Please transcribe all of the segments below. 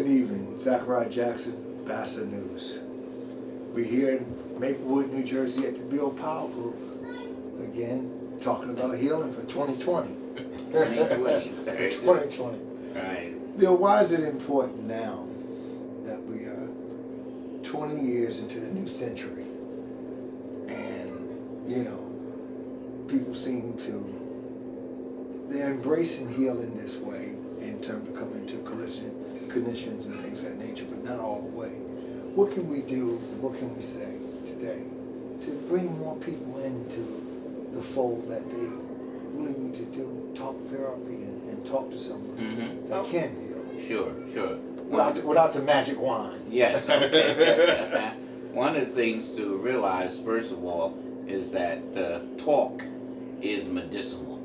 evening. Zachariah Jackson, BASA News. We're here in Maplewood, New Jersey at the Bill Powell Group. Again, talking about healing for 2020. 2020. 2020. Right. Bill, why is it important now that we are 20 years into the new century and, you know, people seem to, they're embracing healing this way in terms of coming to clinicians and things of that nature, but not all the way. What can we do, what can we say today to bring more people into the fold that they really need to do talk therapy and talk to someone that can heal? Sure. Without the magic wand. Yes, okay. One of the things to realize, first of all, is that talk is medicinal.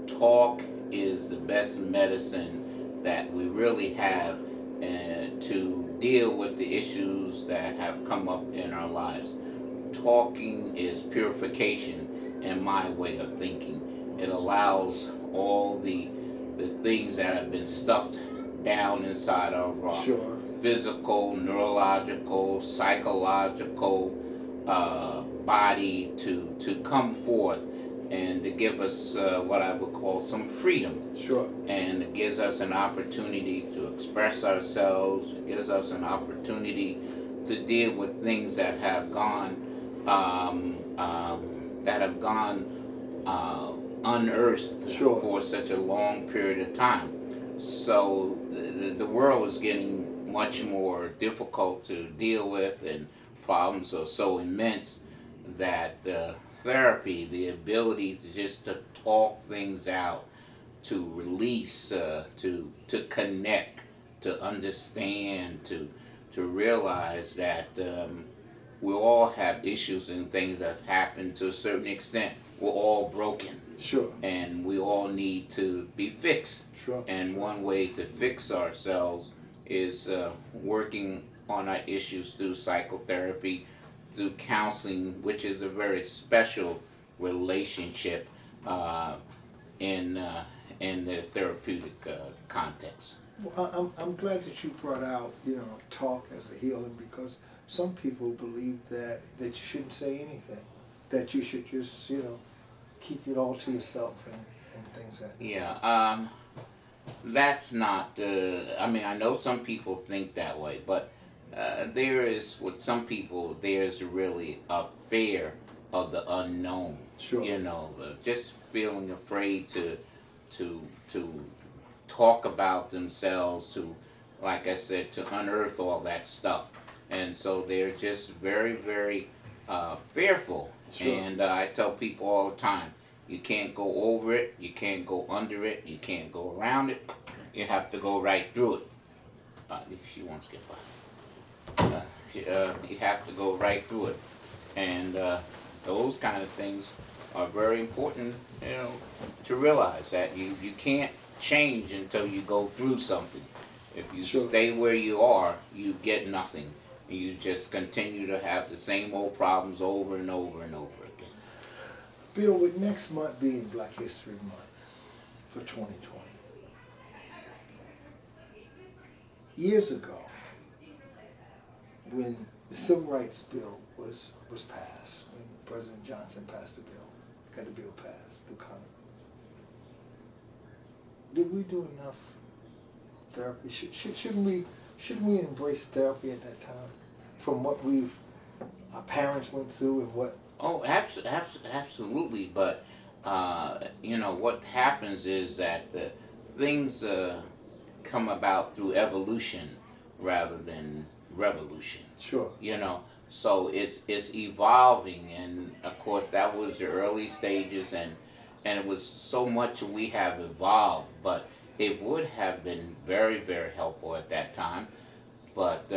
Talk is the best medicine that we really have to deal with the issues that have come up in our lives. Talking is purification in my way of thinking. It allows all the things that have been stuffed down inside of our physical, neurological, psychological body to come forth and to give us what I would call some freedom. Sure. And it gives us an opportunity to express ourselves. It gives us an opportunity to deal with things that have gone unearthed for such a long period of time. So the world is getting much more difficult to deal with, and problems are so immense that therapy, the ability to just to talk things out, to release, to connect, to understand, to realize that we all have issues and things that happen to a certain extent. We're all broken. Sure. And we all need to be fixed. Sure. And one way to fix ourselves is working on our issues through psychotherapy, through counseling, which is a very special relationship in the therapeutic context. Well, I'm glad that you brought out, talk as a healing, because some people believe that you shouldn't say anything, that you should just, keep it all to yourself and things like that. Yeah, that's not, I know some people think that way, but there is, with some people, there's really a fear of the unknown. Sure. Just feeling afraid to talk about themselves, to, like I said, to unearth all that stuff. And so they're just very, very fearful. Sure. And I tell people all the time, you can't go over it, you can't go under it, you can't go around it, you have to go right through it. She won't skip by. You have to go right through it. And those kind of things are very important, to realize that you can't change until you go through something. If you stay where you are, you get nothing. You just continue to have the same old problems over and over and over again. Bill, with next month being Black History Month for 2020, years ago, when the Civil Rights Bill was passed, when President Johnson passed the bill, got the bill passed through Congress, did we do enough therapy? Shouldn't we embrace therapy at that time, from what our parents went through and what? Oh, absolutely. But what happens is that things come about through evolution rather than revolution. Sure. So it's evolving, and of course that was the early stages, and it was so much we have evolved, but it would have been very, very helpful at that time. But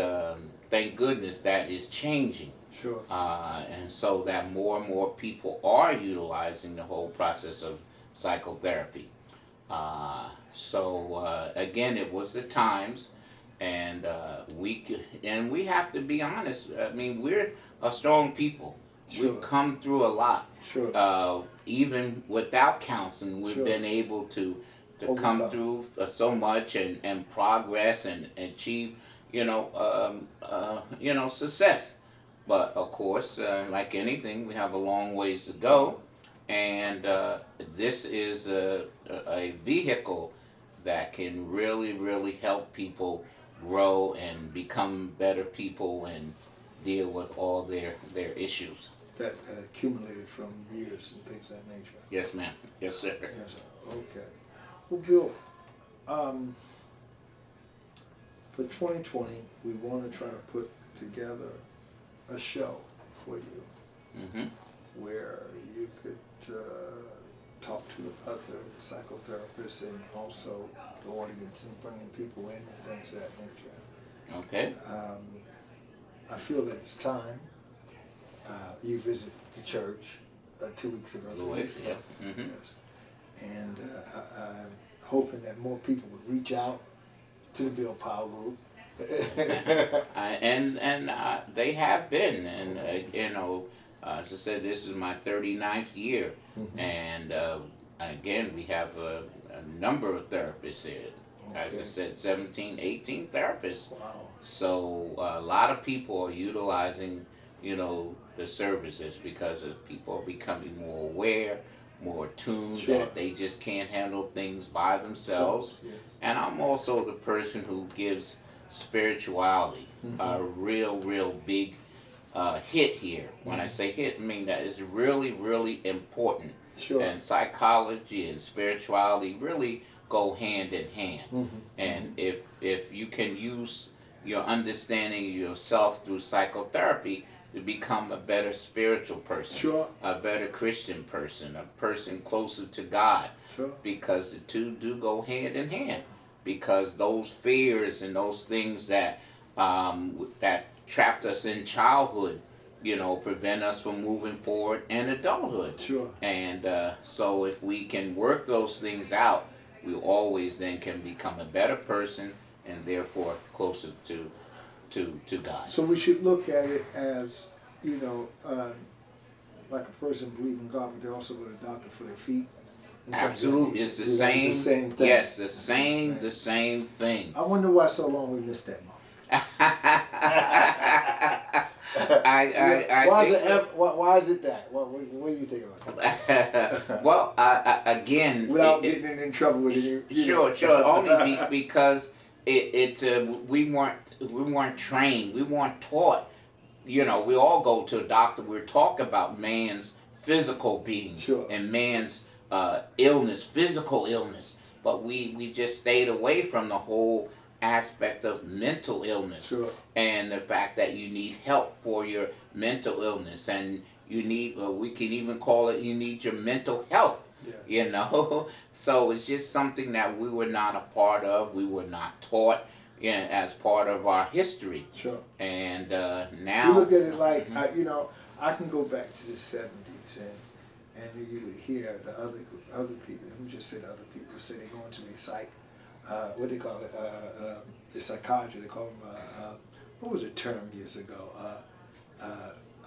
thank goodness that is changing. Sure. And so that more and more people are utilizing the whole process of psychotherapy. Again, it was the times, and we have to be honest. We're a strong people. Sure. We've come through a lot. Sure. Even without counseling, we've been able to come through so much and progress and achieve success. But of course, like anything, we have a long ways to go, and this is a vehicle that can really, really help people grow and become better people and deal with all their issues. That accumulated from years and things of that nature. Yes, ma'am. Yes, sir. Yes, sir. Okay. Well, Bill, for 2020, we want to try to put together a show for you Mm-hmm. where you could talk to other psychotherapists and also the audience and bringing people in and things of that nature. Okay. I feel that it's time. You visit the church 2 weeks ago. 3 weeks ago. Yeah. Mm-hmm. Yes. And I'm hoping that more people would reach out to the Bill Powell group. And they have been, and as I said, this is my 39th year, Mm-hmm. and again, we have a number of therapists here. As I Okay. said, 17, 18 therapists. Wow. So a lot of people are utilizing, the services because as people are becoming more aware, more attuned, Sure. that they just can't handle things by themselves. Yes. And I'm also the person who gives spirituality a real big hit here. When I say hit, I mean that is really, really important. Sure. And psychology and spirituality really go hand in hand. Mm-hmm. And if you can use your understanding of yourself through psychotherapy to become a better spiritual person, Sure. a better Christian person, a person closer to God, Sure. because the two do go hand in hand. Because those fears and those things that that trapped us in childhood, prevent us from moving forward in adulthood. Sure. And so if we can work those things out, we always then can become a better person and therefore closer to God. So we should look at it as, like a person believing God, but they also go to the doctor for their feet. and things of that Absolutely, nature. it's the It's same. the same thing. Yes, the same thing. I wonder why so long we missed that mark. I think. Why is it that? What do you think about that? Well, again, Without getting in trouble with it. Sure. Only because we weren't trained, we weren't taught. We all go to a doctor. We're taught about man's physical being Sure. and man's illness, physical illness, but we just stayed away from the whole aspect of mental illness. Sure. And the fact that you need help for your mental illness, and you need, we can even call it, you need your mental health. Yeah. So it's just something that we were not a part of, we were not taught as part of our history. Sure. And now You look at it like, I can go back to the 70s and you would hear the other people, let me just say the other people, say they're going to a psych, what do they call it, the psychiatry, they call them, what was the term years ago?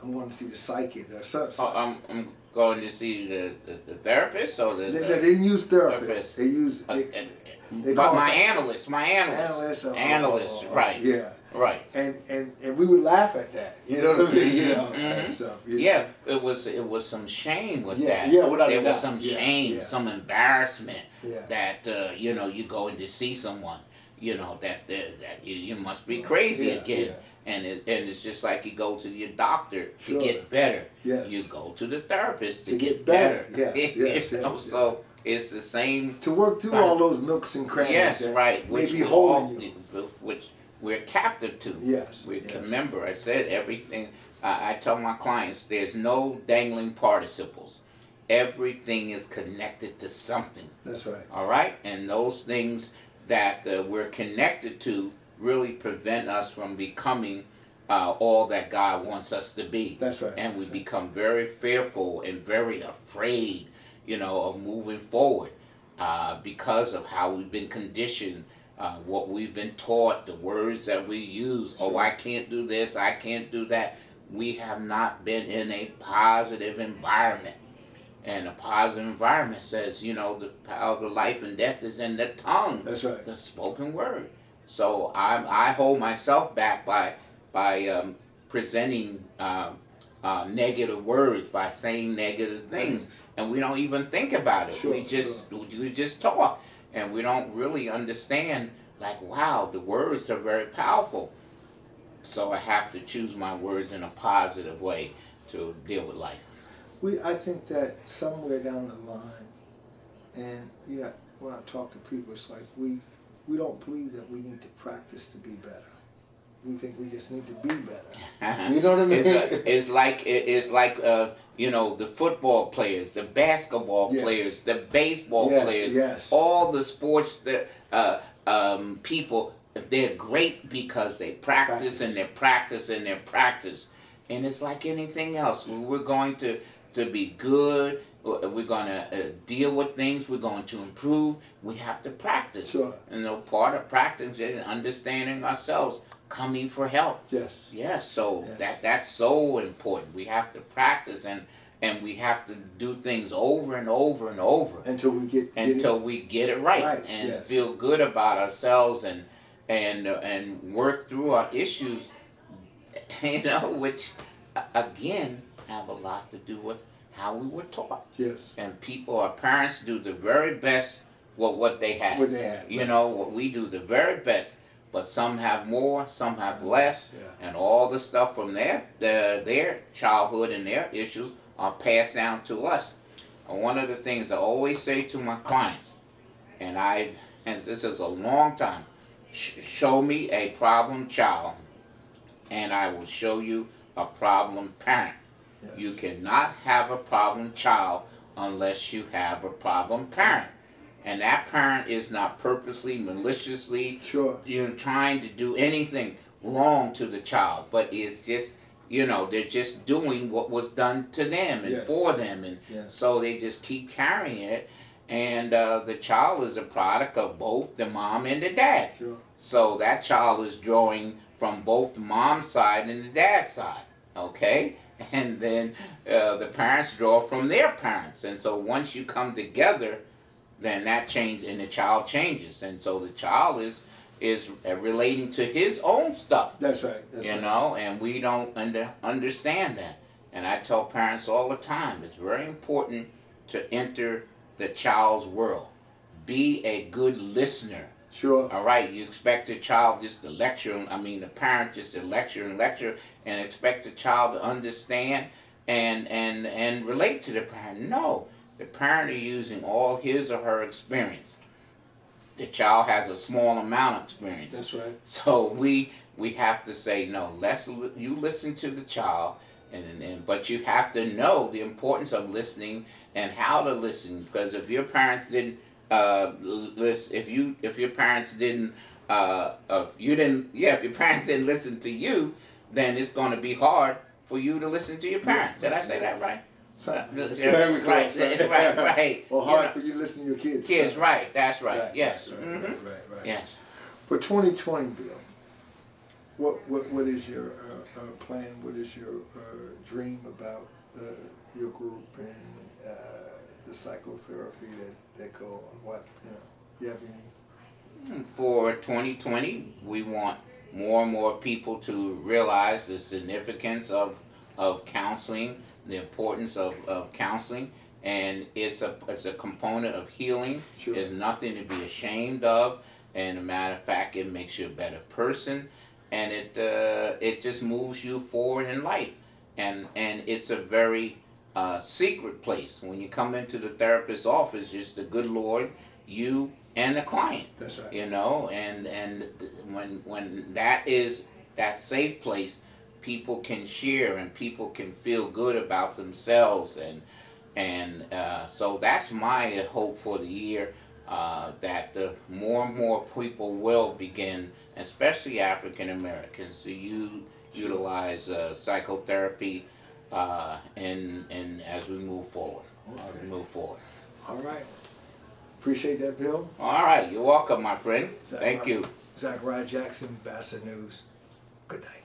I'm going to see the psychic or something. I'm going to see the therapist or the. They didn't use therapists. They use. They but call my some- analyst. Analyst, right. Yeah. Right. And we would laugh at that. You know what I mean? And stuff. Yeah, it was some shame with that. Yeah, without there a was doubt. some Yeah, shame, yeah. some embarrassment Yeah. that you go in to see someone, that you must be crazy Yeah, again. yeah. And it's just like you go to your doctor Sure. to get better. Yes. You go to the therapist to get get better. Yes, yes, yes. So it's the same. To work through all those nooks and crannies. Yes, that right. May Which be we holding you. which we're captive to. Yes, We yes. remember. I said everything. I tell my clients, there's no dangling participles. Everything is connected to something. That's right. All right, and those things that we're connected to really prevent us from becoming all that God wants us to be. That's right. And we That's right. become very fearful and very afraid, of moving forward because of how we've been conditioned, what we've been taught, the words that we use. Sure. Oh, I can't do this, I can't do that. We have not been in a positive environment. And a positive environment says, the power of the life and death is in the tongue. That's right. The spoken word. So I hold myself back by presenting negative words, by saying negative things, and we don't even think about it. Sure, we just talk, and we don't really understand. Like, wow, the words are very powerful. So I have to choose my words in a positive way to deal with life. I think that somewhere down the line, and when I talk to people, it's like we don't believe that we need to practice to be better. We think we just need to be better. You know what I mean? It's like the football players, the basketball Yes. players, the baseball Yes, players, yes. all the sports people. They're great because they practice and they practice and they practice. And it's like anything else. We're going to be good. We're going to deal with things. We're going to improve. We have to practice. Sure. Part of practice is understanding ourselves, coming for help. Yes. Yeah, so Yes. that's so important. We have to practice and we have to do things over and over and over Until we get it right, and yes. feel good about ourselves and work through our issues, which again have a lot to do with how we were taught. Yes. And our parents do the very best with what they have. What they have. What we do the very best, but some have more, some have less, and all the stuff from their childhood and their issues are passed down to us. And one of the things I always say to my clients, and this is a long time, show me a problem child, and I will show you a problem parent. Yes. You cannot have a problem child unless you have a problem parent. And that parent is not purposely, maliciously, trying to do anything wrong to the child, but it's just, they're just doing what was done to them and for them, and so they just keep carrying it. And the child is a product of both the mom and the dad. Sure. So that child is drawing from both the mom's side and the dad's side, okay? And then the parents draw from their parents. And so once you come together, then that changes and the child changes. And so the child is relating to his own stuff. That's right. That's right. And we don't understand that. And I tell parents all the time, it's very important to enter the child's world. Be a good listener. Sure. All right, you expect the child just to the parent just to lecture and expect the child to understand and relate to the parent. No, the parent is using all his or her experience. The child has a small amount of experience. That's right. So we have to say, no, you listen to the child, but you have to know the importance of listening and how to listen, because if your parents didn't if your parents didn't listen to you, then it's going to be hard for you to listen to your parents. Did I say that right? Right. Or hard for you to listen to your kids. Kids, right? That's right. Yes. Right. Yes. For 2020, Bill, what is your plan? What is your dream about your group and the psychotherapy that go on? What you have any? For 2020, we want more and more people to realize the significance of counseling, the importance of counseling, and it's a component of healing. Sure. There's nothing to be ashamed of, and as a matter of fact, it makes you a better person, and it just moves you forward in life, and it's a very secret place. When you come into the therapist's office, it's the good Lord, you, and the client. That's right. And when that is that safe place, people can share and people can feel good about themselves, and so that's my hope for the year, that more and more people will begin, especially African Americans, to utilize psychotherapy, and as we move forward. All right. Appreciate that, Bill. All right, you're welcome, my friend. Thank you. Zachariah Jackson, BASA News. Good night.